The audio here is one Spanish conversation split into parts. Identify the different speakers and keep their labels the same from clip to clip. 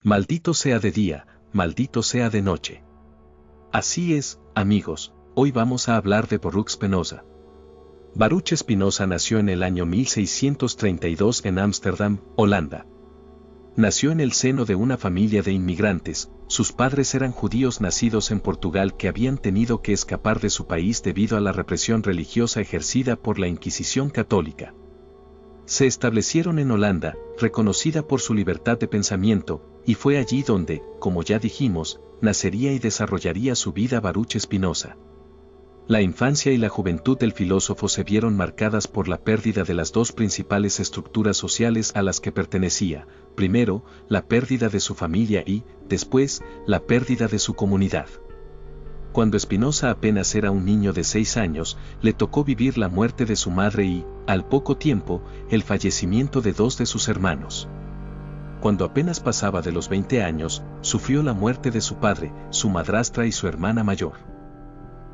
Speaker 1: Maldito sea de día, maldito sea de noche. Así es, amigos, hoy vamos a hablar de Baruch Spinoza. Baruch Spinoza nació en el año 1632 en Ámsterdam, Holanda. Nació en el seno de una familia de inmigrantes. Sus padres eran judíos nacidos en Portugal que habían tenido que escapar de su país debido a la represión religiosa ejercida por la Inquisición católica. Se establecieron en Holanda, reconocida por su libertad de pensamiento, y fue allí donde, como ya dijimos, nacería y desarrollaría su vida Baruch Spinoza. La infancia y la juventud del filósofo se vieron marcadas por la pérdida de las dos principales estructuras sociales a las que pertenecía, primero, la pérdida de su familia y, después, la pérdida de su comunidad. Cuando Spinoza apenas era un niño de 6 años, le tocó vivir la muerte de su madre y, al poco tiempo, el fallecimiento de 2 de sus hermanos. Cuando apenas pasaba de los 20 años, sufrió la muerte de su padre, su madrastra y su hermana mayor.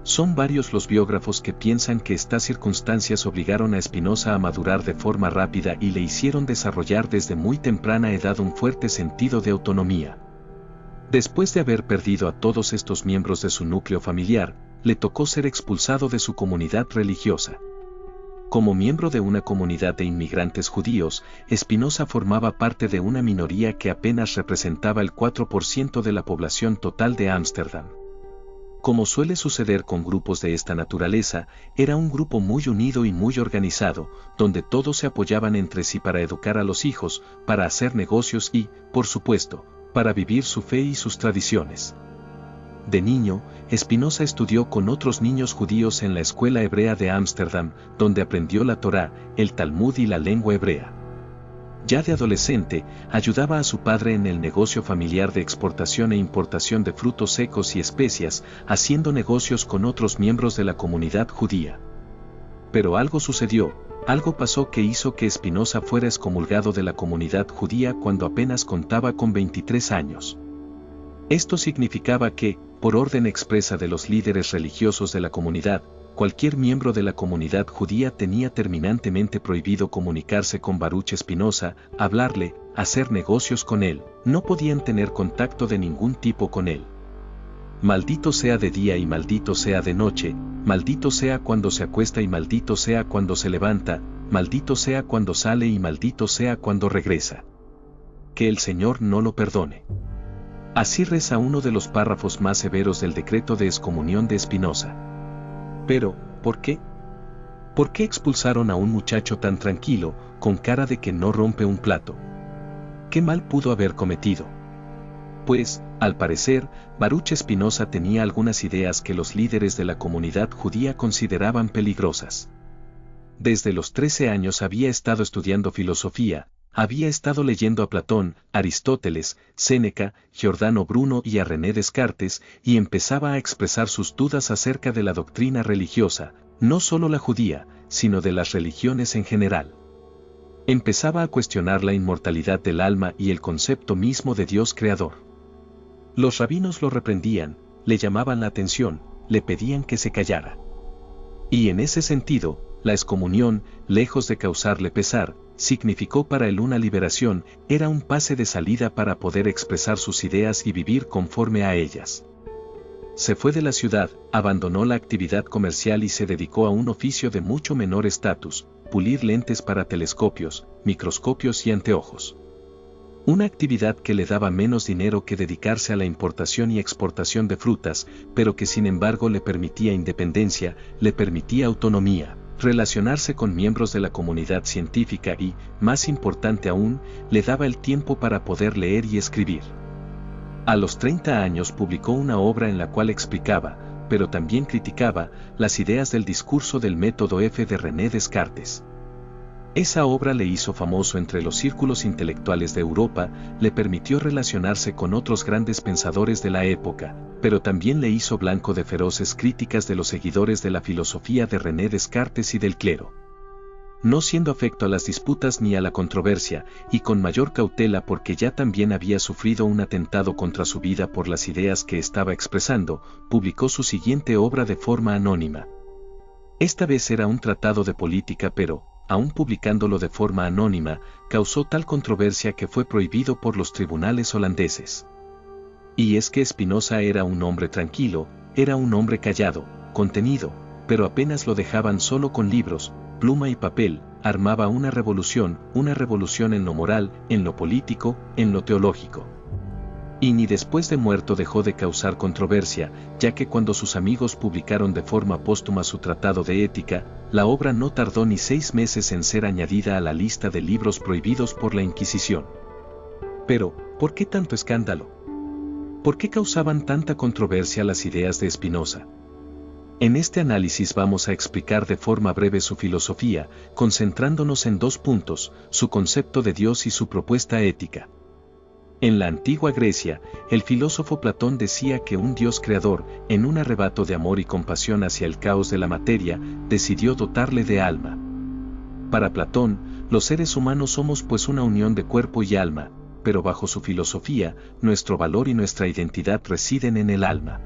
Speaker 1: Son varios los biógrafos que piensan que estas circunstancias obligaron a Spinoza a madurar de forma rápida y le hicieron desarrollar desde muy temprana edad un fuerte sentido de autonomía. Después de haber perdido a todos estos miembros de su núcleo familiar, le tocó ser expulsado de su comunidad religiosa. Como miembro de una comunidad de inmigrantes judíos, Spinoza formaba parte de una minoría que apenas representaba el 4% de la población total de Ámsterdam. Como suele suceder con grupos de esta naturaleza, era un grupo muy unido y muy organizado, donde todos se apoyaban entre sí para educar a los hijos, para hacer negocios y, por supuesto, para vivir su fe y sus tradiciones. De niño, Spinoza estudió con otros niños judíos en la escuela hebrea de Ámsterdam, donde aprendió la Torá, el Talmud y la lengua hebrea. Ya de adolescente, ayudaba a su padre en el negocio familiar de exportación e importación de frutos secos y especias, haciendo negocios con otros miembros de la comunidad judía. Pero algo sucedió, algo pasó que hizo que Spinoza fuera excomulgado de la comunidad judía cuando apenas contaba con 23 años. Esto significaba que, por orden expresa de los líderes religiosos de la comunidad, cualquier miembro de la comunidad judía tenía terminantemente prohibido comunicarse con Baruch Spinoza, hablarle, hacer negocios con él, no podían tener contacto de ningún tipo con él. Maldito sea de día y maldito sea de noche, maldito sea cuando se acuesta y maldito sea cuando se levanta, maldito sea cuando sale y maldito sea cuando regresa. Que el Señor no lo perdone. Así reza uno de los párrafos más severos del decreto de excomunión de Spinoza. Pero, ¿por qué? ¿Por qué expulsaron a un muchacho tan tranquilo, con cara de que no rompe un plato? ¿Qué mal pudo haber cometido? Pues, al parecer, Baruch Spinoza tenía algunas ideas que los líderes de la comunidad judía consideraban peligrosas. Desde los 13 años había estado estudiando filosofía, había estado leyendo a Platón, Aristóteles, Séneca, Giordano Bruno y a René Descartes, y empezaba a expresar sus dudas acerca de la doctrina religiosa, no solo la judía, sino de las religiones en general. Empezaba a cuestionar la inmortalidad del alma y el concepto mismo de Dios creador. Los rabinos lo reprendían, le llamaban la atención, le pedían que se callara. Y en ese sentido, la excomunión, lejos de causarle pesar, significó para él una liberación, era un pase de salida para poder expresar sus ideas y vivir conforme a ellas. Se fue de la ciudad, abandonó la actividad comercial y se dedicó a un oficio de mucho menor estatus, pulir lentes para telescopios, microscopios y anteojos. Una actividad que le daba menos dinero que dedicarse a la importación y exportación de frutas, pero que sin embargo le permitía independencia, le permitía autonomía, relacionarse con miembros de la comunidad científica y, más importante aún, le daba el tiempo para poder leer y escribir. A los 30 años publicó una obra en la cual explicaba, pero también criticaba, las ideas del discurso del método F de René Descartes. Esa obra le hizo famoso entre los círculos intelectuales de Europa, le permitió relacionarse con otros grandes pensadores de la época, pero también le hizo blanco de feroces críticas de los seguidores de la filosofía de René Descartes y del clero. No siendo afecto a las disputas ni a la controversia, y con mayor cautela porque ya también había sufrido un atentado contra su vida por las ideas que estaba expresando, publicó su siguiente obra de forma anónima. Esta vez era un tratado de política pero, aún publicándolo de forma anónima, causó tal controversia que fue prohibido por los tribunales holandeses. Y es que Spinoza era un hombre tranquilo, era un hombre callado, contenido, pero apenas lo dejaban solo con libros, pluma y papel, armaba una revolución en lo moral, en lo político, en lo teológico. Y ni después de muerto dejó de causar controversia, ya que cuando sus amigos publicaron de forma póstuma su tratado de ética, la obra no tardó ni 6 meses en ser añadida a la lista de libros prohibidos por la Inquisición. Pero, ¿por qué tanto escándalo? ¿Por qué causaban tanta controversia las ideas de Spinoza? En este análisis vamos a explicar de forma breve su filosofía, concentrándonos en 2 puntos, su concepto de Dios y su propuesta ética. En la antigua Grecia, el filósofo Platón decía que un Dios creador, en un arrebato de amor y compasión hacia el caos de la materia, decidió dotarle de alma. Para Platón, los seres humanos somos pues una unión de cuerpo y alma, pero bajo su filosofía, nuestro valor y nuestra identidad residen en el alma.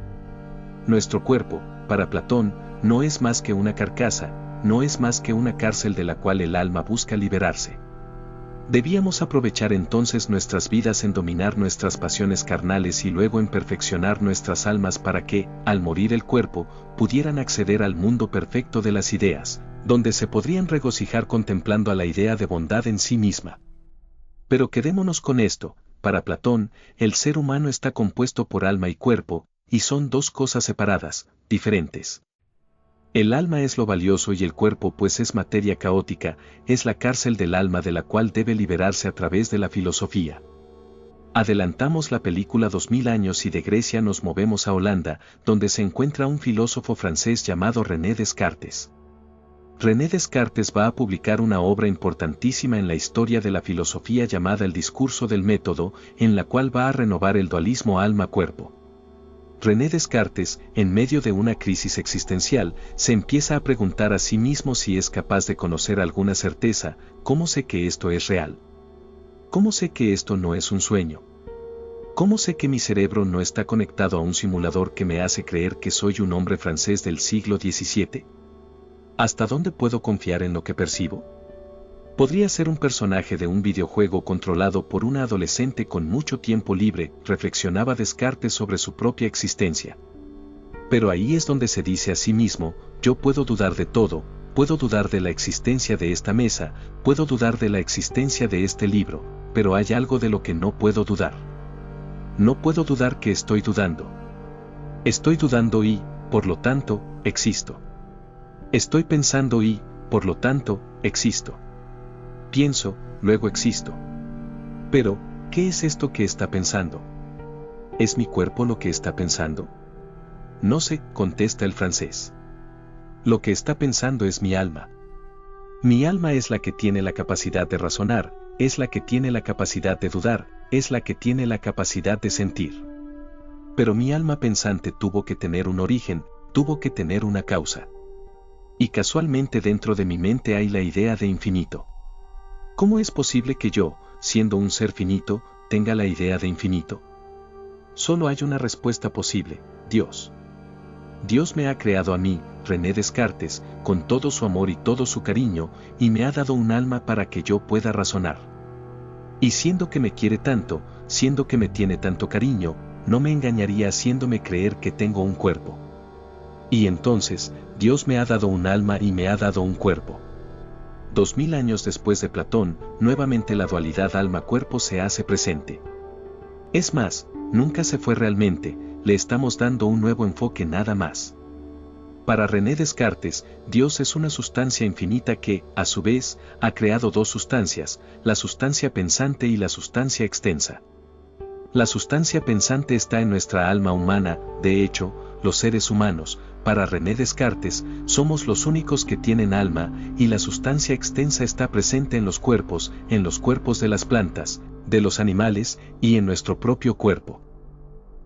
Speaker 1: Nuestro cuerpo, para Platón, no es más que una carcasa, no es más que una cárcel de la cual el alma busca liberarse. Debíamos aprovechar entonces nuestras vidas en dominar nuestras pasiones carnales y luego en perfeccionar nuestras almas para que, al morir el cuerpo, pudieran acceder al mundo perfecto de las ideas, donde se podrían regocijar contemplando a la idea de bondad en sí misma. Pero quedémonos con esto, para Platón, el ser humano está compuesto por alma y cuerpo, y son 2 cosas separadas, diferentes. El alma es lo valioso y el cuerpo pues es materia caótica, es la cárcel del alma de la cual debe liberarse a través de la filosofía. Adelantamos la película 2000 años y de Grecia nos movemos a Holanda, donde se encuentra un filósofo francés llamado René Descartes. René Descartes va a publicar una obra importantísima en la historia de la filosofía llamada El discurso del método, en la cual va a renovar el dualismo alma-cuerpo. René Descartes, en medio de una crisis existencial, se empieza a preguntar a sí mismo si es capaz de conocer alguna certeza. ¿Cómo sé que esto es real? ¿Cómo sé que esto no es un sueño? ¿Cómo sé que mi cerebro no está conectado a un simulador que me hace creer que soy un hombre francés del siglo XVII? ¿Hasta dónde puedo confiar en lo que percibo? Podría ser un personaje de un videojuego controlado por una adolescente con mucho tiempo libre, reflexionaba Descartes sobre su propia existencia. Pero ahí es donde se dice a sí mismo, yo puedo dudar de todo, puedo dudar de la existencia de esta mesa, puedo dudar de la existencia de este libro, pero hay algo de lo que no puedo dudar. No puedo dudar que estoy dudando. Estoy dudando y, por lo tanto, existo. Estoy pensando y, por lo tanto, existo. Pienso, luego existo. Pero, ¿qué es esto que está pensando? ¿Es mi cuerpo lo que está pensando? No sé, contesta el francés. Lo que está pensando es mi alma. Mi alma es la que tiene la capacidad de razonar, es la que tiene la capacidad de dudar, es la que tiene la capacidad de sentir. Pero mi alma pensante tuvo que tener un origen, tuvo que tener una causa. Y casualmente dentro de mi mente hay la idea de infinito. ¿Cómo es posible que yo, siendo un ser finito, tenga la idea de infinito? Solo hay una respuesta posible, Dios. Dios me ha creado a mí, René Descartes, con todo su amor y todo su cariño, y me ha dado un alma para que yo pueda razonar. Y siendo que me quiere tanto, siendo que me tiene tanto cariño, no me engañaría haciéndome creer que tengo un cuerpo. Y entonces, Dios me ha dado un alma y me ha dado un cuerpo. 2000 años después de Platón, nuevamente la dualidad alma-cuerpo se hace presente. Es más, nunca se fue realmente, le estamos dando un nuevo enfoque nada más. Para René Descartes, Dios es una sustancia infinita que, a su vez, ha creado 2 sustancias, la sustancia pensante y la sustancia extensa. La sustancia pensante está en nuestra alma humana, de hecho, los seres humanos, para René Descartes, somos los únicos que tienen alma, y la sustancia extensa está presente en los cuerpos de las plantas, de los animales, y en nuestro propio cuerpo.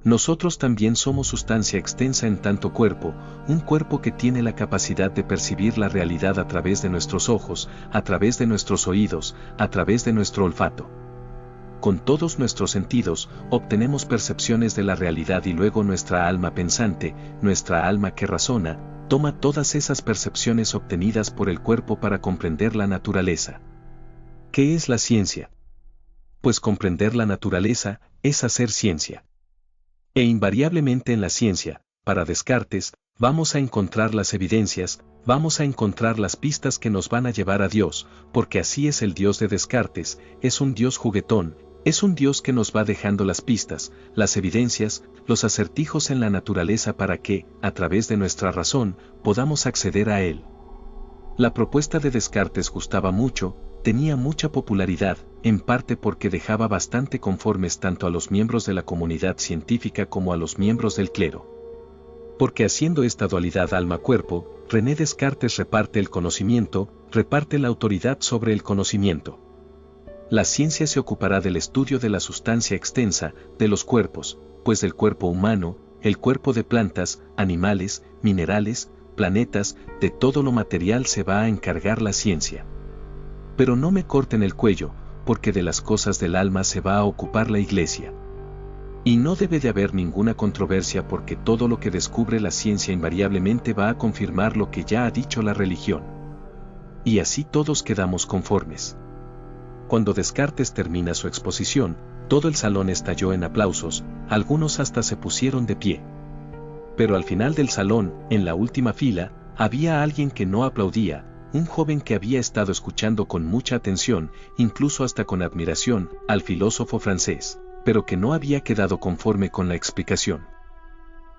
Speaker 1: Nosotros también somos sustancia extensa en tanto cuerpo, un cuerpo que tiene la capacidad de percibir la realidad a través de nuestros ojos, a través de nuestros oídos, a través de nuestro olfato. Con todos nuestros sentidos, obtenemos percepciones de la realidad y luego nuestra alma pensante, nuestra alma que razona, toma todas esas percepciones obtenidas por el cuerpo para comprender la naturaleza. ¿Qué es la ciencia? Pues comprender la naturaleza es hacer ciencia. E invariablemente en la ciencia, para Descartes, vamos a encontrar las evidencias, vamos a encontrar las pistas que nos van a llevar a Dios, porque así es el Dios de Descartes, es un Dios juguetón, es un Dios que nos va dejando las pistas, las evidencias, los acertijos en la naturaleza para que, a través de nuestra razón, podamos acceder a Él. La propuesta de Descartes gustaba mucho, tenía mucha popularidad, en parte porque dejaba bastante conformes tanto a los miembros de la comunidad científica como a los miembros del clero. Porque haciendo esta dualidad alma-cuerpo, René Descartes reparte el conocimiento, reparte la autoridad sobre el conocimiento. La ciencia se ocupará del estudio de la sustancia extensa, de los cuerpos, pues del cuerpo humano, el cuerpo de plantas, animales, minerales, planetas, de todo lo material se va a encargar la ciencia. Pero no me corten el cuello, porque de las cosas del alma se va a ocupar la Iglesia. Y no debe de haber ninguna controversia porque todo lo que descubre la ciencia invariablemente va a confirmar lo que ya ha dicho la religión. Y así todos quedamos conformes. Cuando Descartes termina su exposición, todo el salón estalló en aplausos, algunos hasta se pusieron de pie. Pero al final del salón, en la última fila, había alguien que no aplaudía, un joven que había estado escuchando con mucha atención, incluso hasta con admiración, al filósofo francés, pero que no había quedado conforme con la explicación.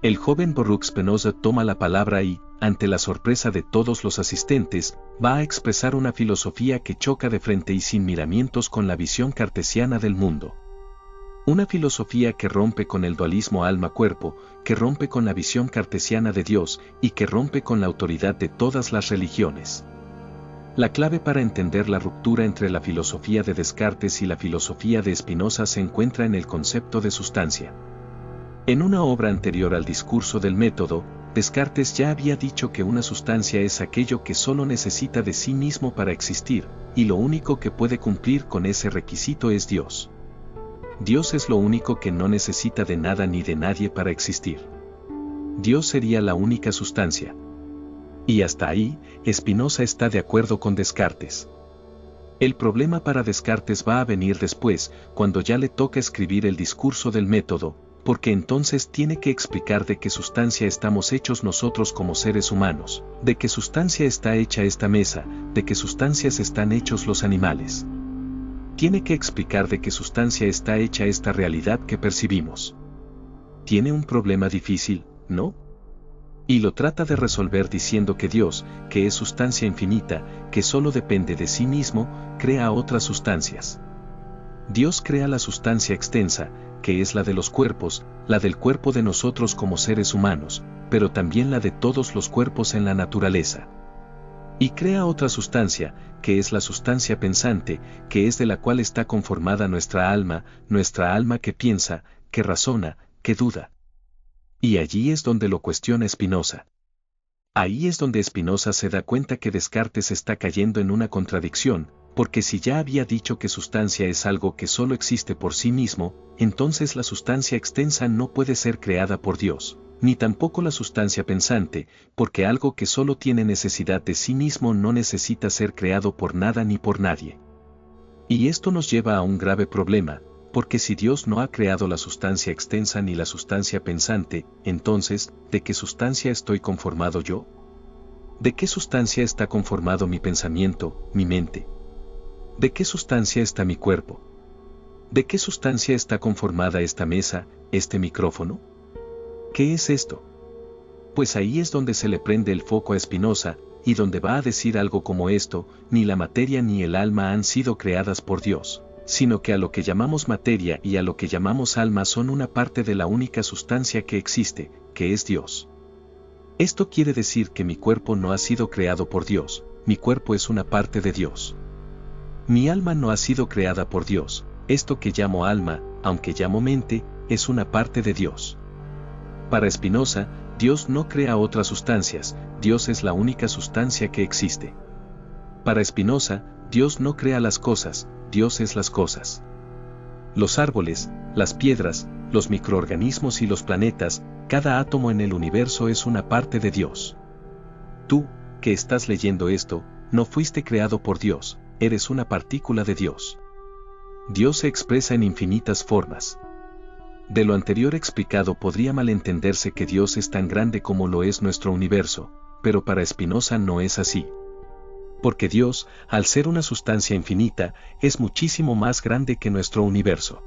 Speaker 1: El joven Baruch Spinoza toma la palabra y, ante la sorpresa de todos los asistentes, va a expresar una filosofía que choca de frente y sin miramientos con la visión cartesiana del mundo. Una filosofía que rompe con el dualismo alma-cuerpo, que rompe con la visión cartesiana de Dios y que rompe con la autoridad de todas las religiones. La clave para entender la ruptura entre la filosofía de Descartes y la filosofía de Spinoza se encuentra en el concepto de sustancia. En una obra anterior al discurso del método, Descartes ya había dicho que una sustancia es aquello que solo necesita de sí mismo para existir, y lo único que puede cumplir con ese requisito es Dios. Dios es lo único que no necesita de nada ni de nadie para existir. Dios sería la única sustancia. Y hasta ahí, Spinoza está de acuerdo con Descartes. El problema para Descartes va a venir después, cuando ya le toca escribir el discurso del método, porque entonces tiene que explicar de qué sustancia estamos hechos nosotros como seres humanos, de qué sustancia está hecha esta mesa, de qué sustancias están hechos los animales. Tiene que explicar de qué sustancia está hecha esta realidad que percibimos. Tiene un problema difícil, ¿no? Y lo trata de resolver diciendo que Dios, que es sustancia infinita, que solo depende de sí mismo, crea otras sustancias. Dios crea la sustancia extensa, que es la de los cuerpos, la del cuerpo de nosotros como seres humanos, pero también la de todos los cuerpos en la naturaleza. Y crea otra sustancia, que es la sustancia pensante, que es de la cual está conformada nuestra alma que piensa, que razona, que duda. Y allí es donde lo cuestiona Spinoza. Ahí es donde Spinoza se da cuenta que Descartes está cayendo en una contradicción, porque si ya había dicho que sustancia es algo que solo existe por sí mismo, entonces la sustancia extensa no puede ser creada por Dios, ni tampoco la sustancia pensante, porque algo que solo tiene necesidad de sí mismo no necesita ser creado por nada ni por nadie. Y esto nos lleva a un grave problema, porque si Dios no ha creado la sustancia extensa ni la sustancia pensante, entonces, ¿de qué sustancia estoy conformado yo? ¿De qué sustancia está conformado mi pensamiento, mi mente? ¿De qué sustancia está mi cuerpo? ¿De qué sustancia está conformada esta mesa, este micrófono? ¿Qué es esto? Pues ahí es donde se le prende el foco a Spinoza, y donde va a decir algo como esto: ni la materia ni el alma han sido creadas por Dios, sino que a lo que llamamos materia y a lo que llamamos alma son una parte de la única sustancia que existe, que es Dios. Esto quiere decir que mi cuerpo no ha sido creado por Dios, mi cuerpo es una parte de Dios. Mi alma no ha sido creada por Dios, esto que llamo alma, aunque llamo mente, es una parte de Dios. Para Spinoza, Dios no crea otras sustancias, Dios es la única sustancia que existe. Para Spinoza, Dios no crea las cosas, Dios es las cosas. Los árboles, las piedras, los microorganismos y los planetas, cada átomo en el universo es una parte de Dios. Tú, que estás leyendo esto, no fuiste creado por Dios, eres una partícula de Dios. Dios se expresa en infinitas formas. De lo anterior explicado podría malentenderse que Dios es tan grande como lo es nuestro universo, pero para Spinoza no es así. Porque Dios, al ser una sustancia infinita, es muchísimo más grande que nuestro universo.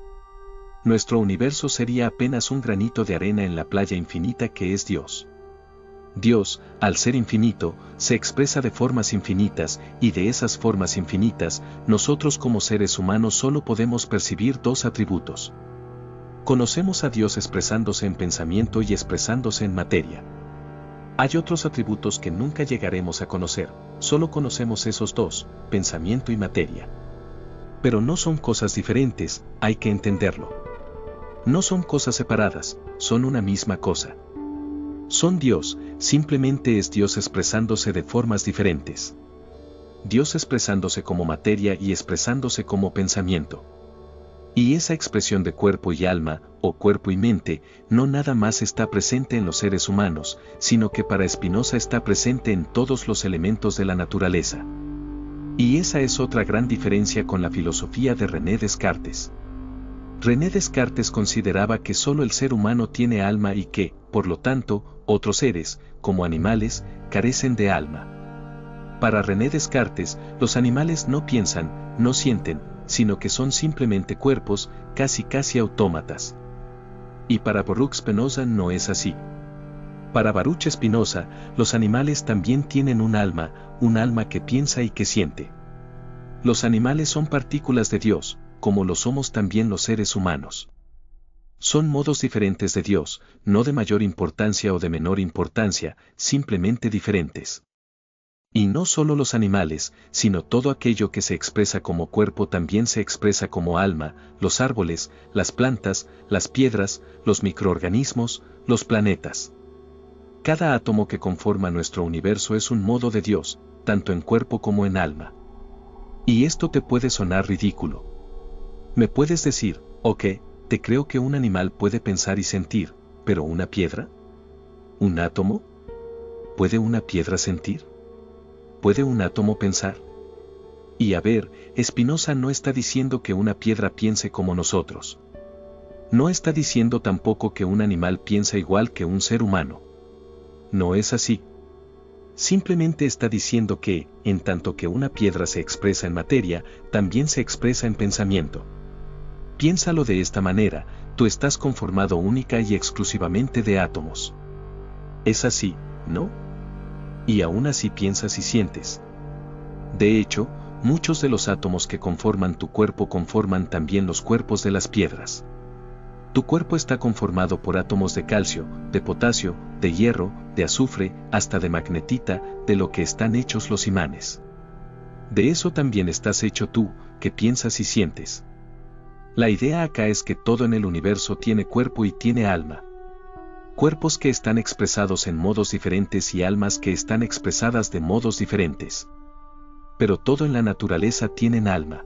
Speaker 1: Nuestro universo sería apenas un granito de arena en la playa infinita que es Dios. Dios, al ser infinito, se expresa de formas infinitas, y de esas formas infinitas, nosotros como seres humanos solo podemos percibir dos atributos. Conocemos a Dios expresándose en pensamiento y expresándose en materia. Hay otros atributos que nunca llegaremos a conocer, solo conocemos esos dos, pensamiento y materia. Pero no son cosas diferentes, hay que entenderlo. No son cosas separadas, son una misma cosa. Son Dios, simplemente es Dios expresándose de formas diferentes. Dios expresándose como materia y expresándose como pensamiento. Y esa expresión de cuerpo y alma, o cuerpo y mente, no nada más está presente en los seres humanos, sino que para Spinoza está presente en todos los elementos de la naturaleza. Y esa es otra gran diferencia con la filosofía de René Descartes. René Descartes consideraba que solo el ser humano tiene alma y que, por lo tanto, otros seres, como animales, carecen de alma. Para René Descartes, los animales no piensan, no sienten, sino que son simplemente cuerpos, casi autómatas. Y para Baruch Spinoza no es así. Para Baruch Spinoza, los animales también tienen un alma que piensa y que siente. Los animales son partículas de Dios, como lo somos también los seres humanos. Son modos diferentes de Dios, no de mayor importancia o de menor importancia, simplemente diferentes. Y no solo los animales, sino todo aquello que se expresa como cuerpo también se expresa como alma, los árboles, las plantas, las piedras, los microorganismos, los planetas. Cada átomo que conforma nuestro universo es un modo de Dios, tanto en cuerpo como en alma. Y esto te puede sonar ridículo. Me puedes decir, ok, te creo que un animal puede pensar y sentir, pero ¿una piedra? ¿Un átomo? ¿Puede una piedra sentir? ¿Puede un átomo pensar? Y a ver, Spinoza no está diciendo que una piedra piense como nosotros. No está diciendo tampoco que un animal piensa igual que un ser humano. No es así. Simplemente está diciendo que, en tanto que una piedra se expresa en materia, también se expresa en pensamiento. Piénsalo de esta manera, tú estás conformado única y exclusivamente de átomos. Es así, ¿no? Y aún así piensas y sientes. De hecho, muchos de los átomos que conforman tu cuerpo conforman también los cuerpos de las piedras. Tu cuerpo está conformado por átomos de calcio, de potasio, de hierro, de azufre, hasta de magnetita, de lo que están hechos los imanes. De eso también estás hecho tú, que piensas y sientes. La idea acá es que todo en el universo tiene cuerpo y tiene alma. Cuerpos que están expresados en modos diferentes y almas que están expresadas de modos diferentes. Pero todo en la naturaleza tiene alma.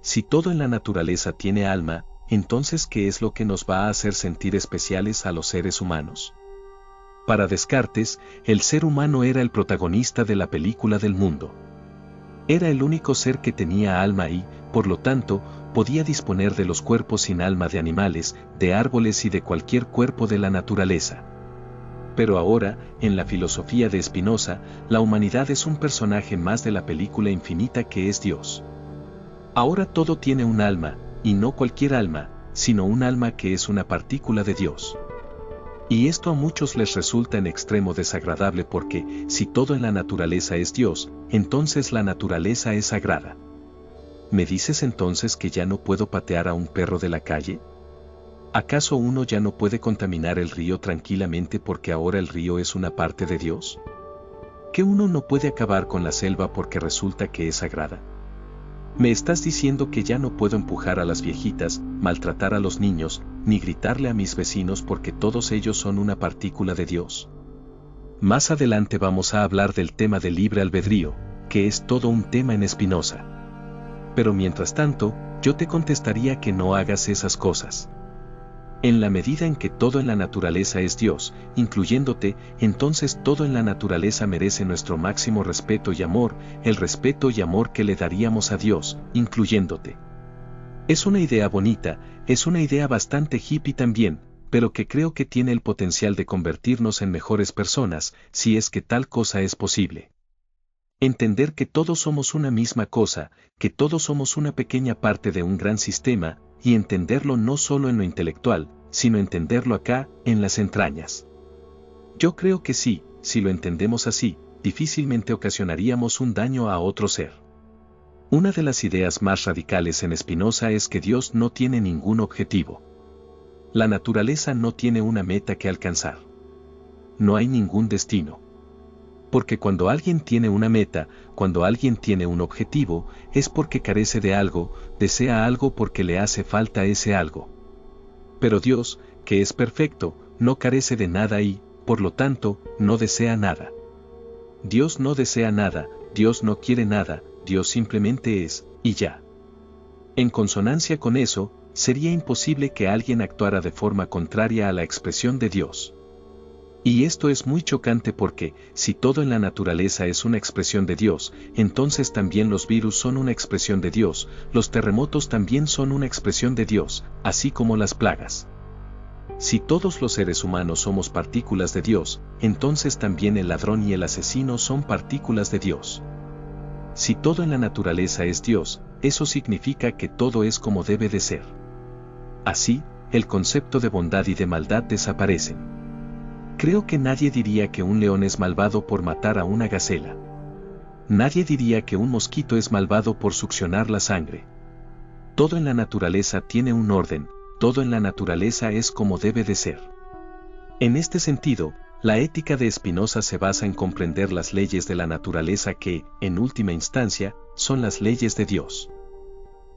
Speaker 1: Si todo en la naturaleza tiene alma, entonces ¿qué es lo que nos va a hacer sentir especiales a los seres humanos? Para Descartes, el ser humano era el protagonista de la película del mundo. Era el único ser que tenía alma y, por lo tanto, podía disponer de los cuerpos sin alma de animales, de árboles y de cualquier cuerpo de la naturaleza. Pero ahora, en la filosofía de Spinoza, la humanidad es un personaje más de la película infinita que es Dios. Ahora todo tiene un alma, y no cualquier alma, sino un alma que es una partícula de Dios. Y esto a muchos les resulta en extremo desagradable porque, si todo en la naturaleza es Dios, entonces la naturaleza es sagrada. ¿Me dices entonces que ya no puedo patear a un perro de la calle? ¿Acaso uno ya no puede contaminar el río tranquilamente porque ahora el río es una parte de Dios? ¿Que uno no puede acabar con la selva porque resulta que es sagrada? ¿Me estás diciendo que ya no puedo empujar a las viejitas, maltratar a los niños, ni gritarle a mis vecinos porque todos ellos son una partícula de Dios? Más adelante vamos a hablar del tema del libre albedrío, que es todo un tema en Spinoza. Pero mientras tanto, yo te contestaría que no hagas esas cosas. En la medida en que todo en la naturaleza es Dios, incluyéndote, entonces todo en la naturaleza merece nuestro máximo respeto y amor, el respeto y amor que le daríamos a Dios, incluyéndote. Es una idea bonita, es una idea bastante hippie también, pero que creo que tiene el potencial de convertirnos en mejores personas, si es que tal cosa es posible. Entender que todos somos una misma cosa, que todos somos una pequeña parte de un gran sistema, y entenderlo no solo en lo intelectual, sino entenderlo acá, en las entrañas. Yo creo que sí, si lo entendemos así, difícilmente ocasionaríamos un daño a otro ser. Una de las ideas más radicales en Spinoza es que Dios no tiene ningún objetivo. La naturaleza no tiene una meta que alcanzar. No hay ningún destino. Porque cuando alguien tiene una meta, cuando alguien tiene un objetivo, es porque carece de algo, desea algo porque le hace falta ese algo. Pero Dios, que es perfecto, no carece de nada y, por lo tanto, no desea nada. Dios no desea nada, Dios no quiere nada, Dios simplemente es, y ya. En consonancia con eso, sería imposible que alguien actuara de forma contraria a la expresión de Dios. Y esto es muy chocante porque, si todo en la naturaleza es una expresión de Dios, entonces también los virus son una expresión de Dios, los terremotos también son una expresión de Dios, así como las plagas. Si todos los seres humanos somos partículas de Dios, entonces también el ladrón y el asesino son partículas de Dios. Si todo en la naturaleza es Dios, eso significa que todo es como debe de ser. Así, el concepto de bondad y de maldad desaparecen. Creo que nadie diría que un león es malvado por matar a una gacela. Nadie diría que un mosquito es malvado por succionar la sangre. Todo en la naturaleza tiene un orden, todo en la naturaleza es como debe de ser. En este sentido, la ética de Spinoza se basa en comprender las leyes de la naturaleza que, en última instancia, son las leyes de Dios.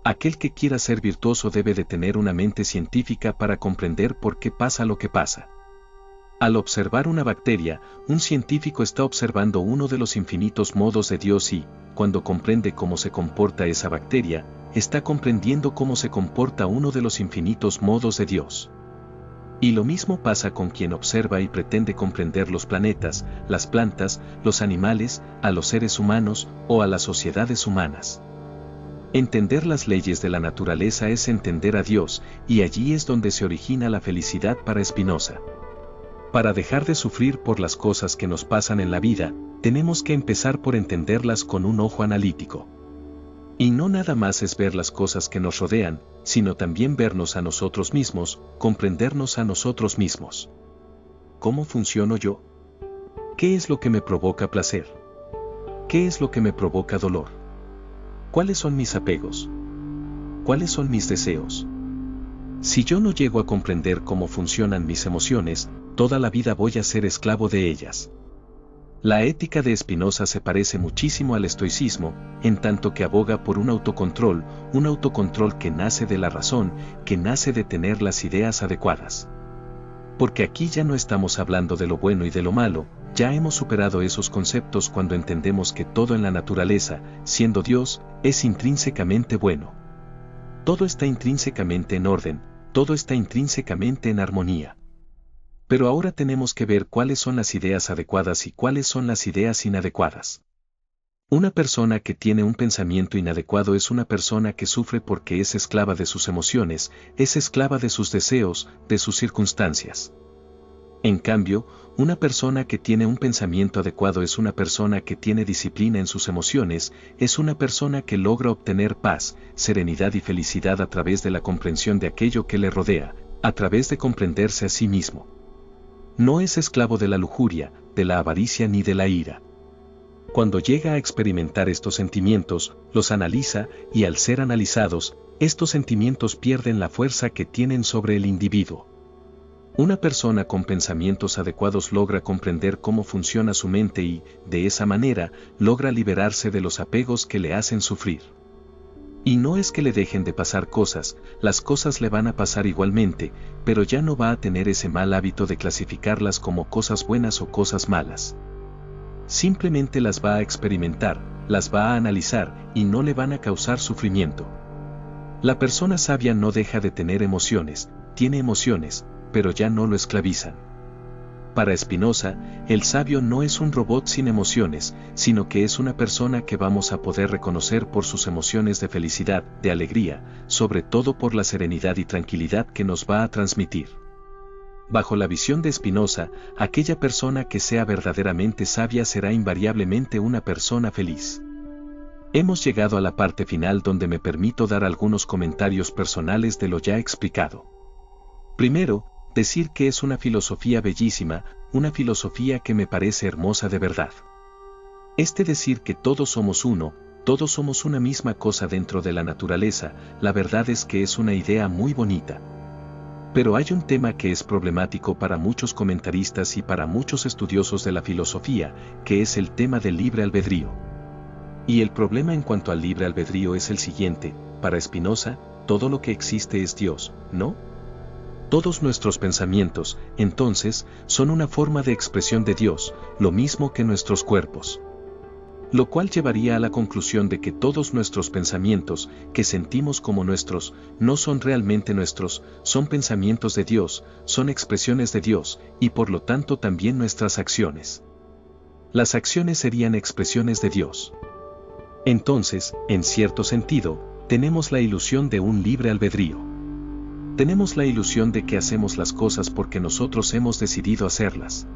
Speaker 1: Aquel que quiera ser virtuoso debe de tener una mente científica para comprender por qué pasa lo que pasa. Al observar una bacteria, un científico está observando uno de los infinitos modos de Dios y, cuando comprende cómo se comporta esa bacteria, está comprendiendo cómo se comporta uno de los infinitos modos de Dios. Y lo mismo pasa con quien observa y pretende comprender los planetas, las plantas, los animales, a los seres humanos o a las sociedades humanas. Entender las leyes de la naturaleza es entender a Dios, y allí es donde se origina la felicidad para Spinoza. Para dejar de sufrir por las cosas que nos pasan en la vida, tenemos que empezar por entenderlas con un ojo analítico. Y no nada más es ver las cosas que nos rodean, sino también vernos a nosotros mismos, comprendernos a nosotros mismos. ¿Cómo funciono yo? ¿Qué es lo que me provoca placer? ¿Qué es lo que me provoca dolor? ¿Cuáles son mis apegos? ¿Cuáles son mis deseos? Si yo no llego a comprender cómo funcionan mis emociones, toda la vida voy a ser esclavo de ellas. La ética de Spinoza se parece muchísimo al estoicismo, en tanto que aboga por un autocontrol que nace de la razón, que nace de tener las ideas adecuadas. Porque aquí ya no estamos hablando de lo bueno y de lo malo, ya hemos superado esos conceptos cuando entendemos que todo en la naturaleza, siendo Dios, es intrínsecamente bueno. Todo está intrínsecamente en orden, todo está intrínsecamente en armonía. Pero ahora tenemos que ver cuáles son las ideas adecuadas y cuáles son las ideas inadecuadas. Una persona que tiene un pensamiento inadecuado es una persona que sufre porque es esclava de sus emociones, es esclava de sus deseos, de sus circunstancias. En cambio, una persona que tiene un pensamiento adecuado es una persona que tiene disciplina en sus emociones, es una persona que logra obtener paz, serenidad y felicidad a través de la comprensión de aquello que le rodea, a través de comprenderse a sí mismo. No es esclavo de la lujuria, de la avaricia ni de la ira. Cuando llega a experimentar estos sentimientos, los analiza, y al ser analizados, estos sentimientos pierden la fuerza que tienen sobre el individuo. Una persona con pensamientos adecuados logra comprender cómo funciona su mente y, de esa manera, logra liberarse de los apegos que le hacen sufrir. Y no es que le dejen de pasar cosas, las cosas le van a pasar igualmente, pero ya no va a tener ese mal hábito de clasificarlas como cosas buenas o cosas malas. Simplemente las va a experimentar, las va a analizar, y no le van a causar sufrimiento. La persona sabia no deja de tener emociones, tiene emociones, pero ya no lo esclavizan. Para Spinoza, el sabio no es un robot sin emociones, sino que es una persona que vamos a poder reconocer por sus emociones de felicidad, de alegría, sobre todo por la serenidad y tranquilidad que nos va a transmitir. Bajo la visión de Spinoza, aquella persona que sea verdaderamente sabia será invariablemente una persona feliz. Hemos llegado a la parte final donde me permito dar algunos comentarios personales de lo ya explicado. Primero, decir que es una filosofía bellísima, una filosofía que me parece hermosa de verdad. Decir que todos somos uno, todos somos una misma cosa dentro de la naturaleza, la verdad es que es una idea muy bonita. Pero hay un tema que es problemático para muchos comentaristas y para muchos estudiosos de la filosofía, que es el tema del libre albedrío. Y el problema en cuanto al libre albedrío es el siguiente: para Spinoza, todo lo que existe es Dios, ¿no? Todos nuestros pensamientos, entonces, son una forma de expresión de Dios, lo mismo que nuestros cuerpos. Lo cual llevaría a la conclusión de que todos nuestros pensamientos, que sentimos como nuestros, no son realmente nuestros, son pensamientos de Dios, son expresiones de Dios, y por lo tanto también nuestras acciones. Las acciones serían expresiones de Dios. Entonces, en cierto sentido, tenemos la ilusión de un libre albedrío. Tenemos la ilusión de que hacemos las cosas porque nosotros hemos decidido hacerlas.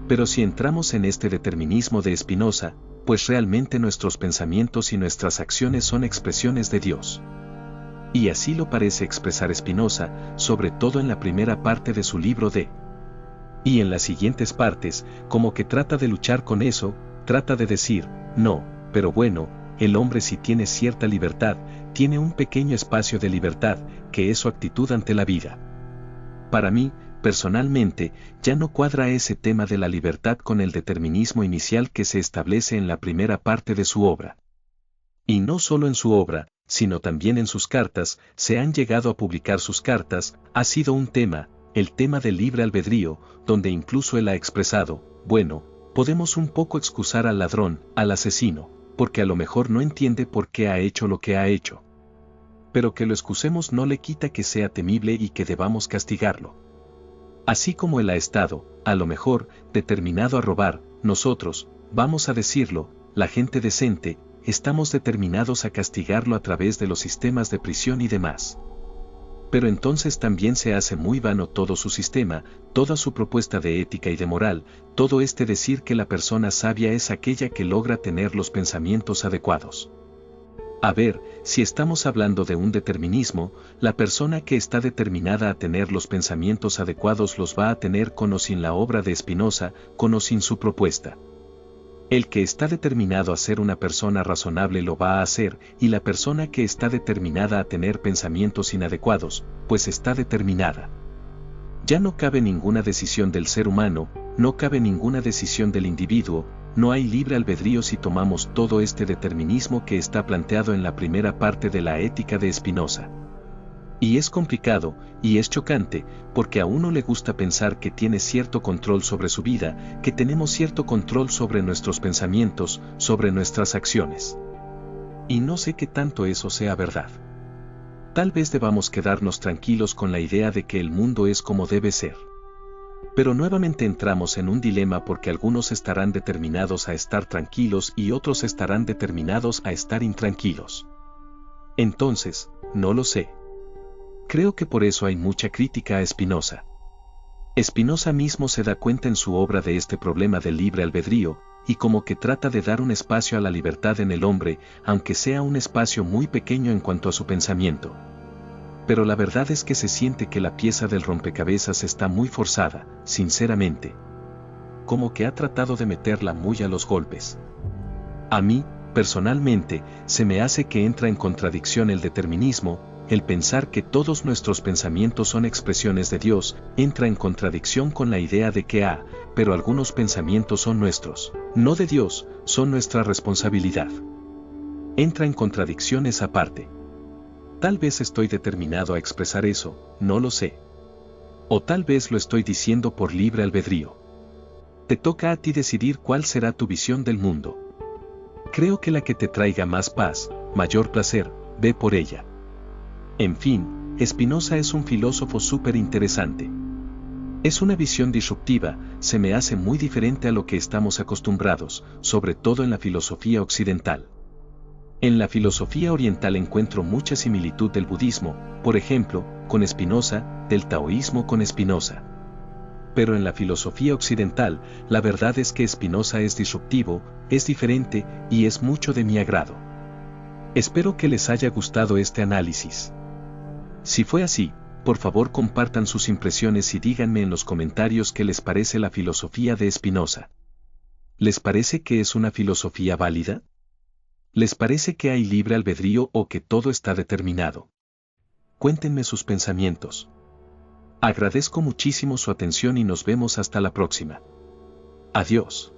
Speaker 1: Pero si entramos en este determinismo de Spinoza, pues realmente nuestros pensamientos y nuestras acciones son expresiones de Dios. Y así lo parece expresar Spinoza, sobre todo en la primera parte de su libro de. Y en las siguientes partes, como que trata de luchar con eso, trata de decir, no, pero bueno, el hombre sí tiene cierta libertad, tiene un pequeño espacio de libertad, que es su actitud ante la vida. Para mí, personalmente, ya no cuadra ese tema de la libertad con el determinismo inicial que se establece en la primera parte de su obra. Y no solo en su obra, sino también en sus cartas, se han llegado a publicar sus cartas, ha sido un tema, el tema del libre albedrío, donde incluso él ha expresado, bueno, podemos un poco excusar al ladrón, al asesino, porque a lo mejor no entiende por qué ha hecho lo que ha hecho. Pero que lo excusemos no le quita que sea temible y que debamos castigarlo. Así como él ha estado, a lo mejor, determinado a robar, nosotros, vamos a decirlo, la gente decente, estamos determinados a castigarlo a través de los sistemas de prisión y demás. Pero entonces también se hace muy vano todo su sistema, toda su propuesta de ética y de moral, todo decir que la persona sabia es aquella que logra tener los pensamientos adecuados. A ver, si estamos hablando de un determinismo, la persona que está determinada a tener los pensamientos adecuados los va a tener con o sin la obra de Spinoza, con o sin su propuesta. El que está determinado a ser una persona razonable lo va a hacer, y la persona que está determinada a tener pensamientos inadecuados, pues está determinada. Ya no cabe ninguna decisión del ser humano, no cabe ninguna decisión del individuo, no hay libre albedrío si tomamos todo este determinismo que está planteado en la primera parte de la Ética de Spinoza. Y es complicado, y es chocante, porque a uno le gusta pensar que tiene cierto control sobre su vida, que tenemos cierto control sobre nuestros pensamientos, sobre nuestras acciones. Y no sé qué tanto eso sea verdad. Tal vez debamos quedarnos tranquilos con la idea de que el mundo es como debe ser. Pero nuevamente entramos en un dilema porque algunos estarán determinados a estar tranquilos y otros estarán determinados a estar intranquilos. Entonces, no lo sé. Creo que por eso hay mucha crítica a Spinoza. Spinoza mismo se da cuenta en su obra de este problema del libre albedrío, y como que trata de dar un espacio a la libertad en el hombre, aunque sea un espacio muy pequeño en cuanto a su pensamiento. Pero la verdad es que se siente que la pieza del rompecabezas está muy forzada, sinceramente. Como que ha tratado de meterla muy a los golpes. A mí, personalmente, se me hace que entra en contradicción el determinismo, el pensar que todos nuestros pensamientos son expresiones de Dios, entra en contradicción con la idea de que pero algunos pensamientos son nuestros, no de Dios, son nuestra responsabilidad. Entra en contradicción esa parte. Tal vez estoy determinado a expresar eso, no lo sé. O tal vez lo estoy diciendo por libre albedrío. Te toca a ti decidir cuál será tu visión del mundo. Creo que la que te traiga más paz, mayor placer, ve por ella. En fin, Spinoza es un filósofo súper interesante. Es una visión disruptiva, se me hace muy diferente a lo que estamos acostumbrados, sobre todo en la filosofía occidental. En la filosofía oriental encuentro mucha similitud del budismo, por ejemplo, con Spinoza, del taoísmo con Spinoza. Pero en la filosofía occidental, la verdad es que Spinoza es disruptivo, es diferente, y es mucho de mi agrado. Espero que les haya gustado este análisis. Si fue así, por favor compartan sus impresiones y díganme en los comentarios qué les parece la filosofía de Spinoza. ¿Les parece que es una filosofía válida? ¿Les parece que hay libre albedrío o que todo está determinado? Cuéntenme sus pensamientos. Agradezco muchísimo su atención y nos vemos hasta la próxima. Adiós.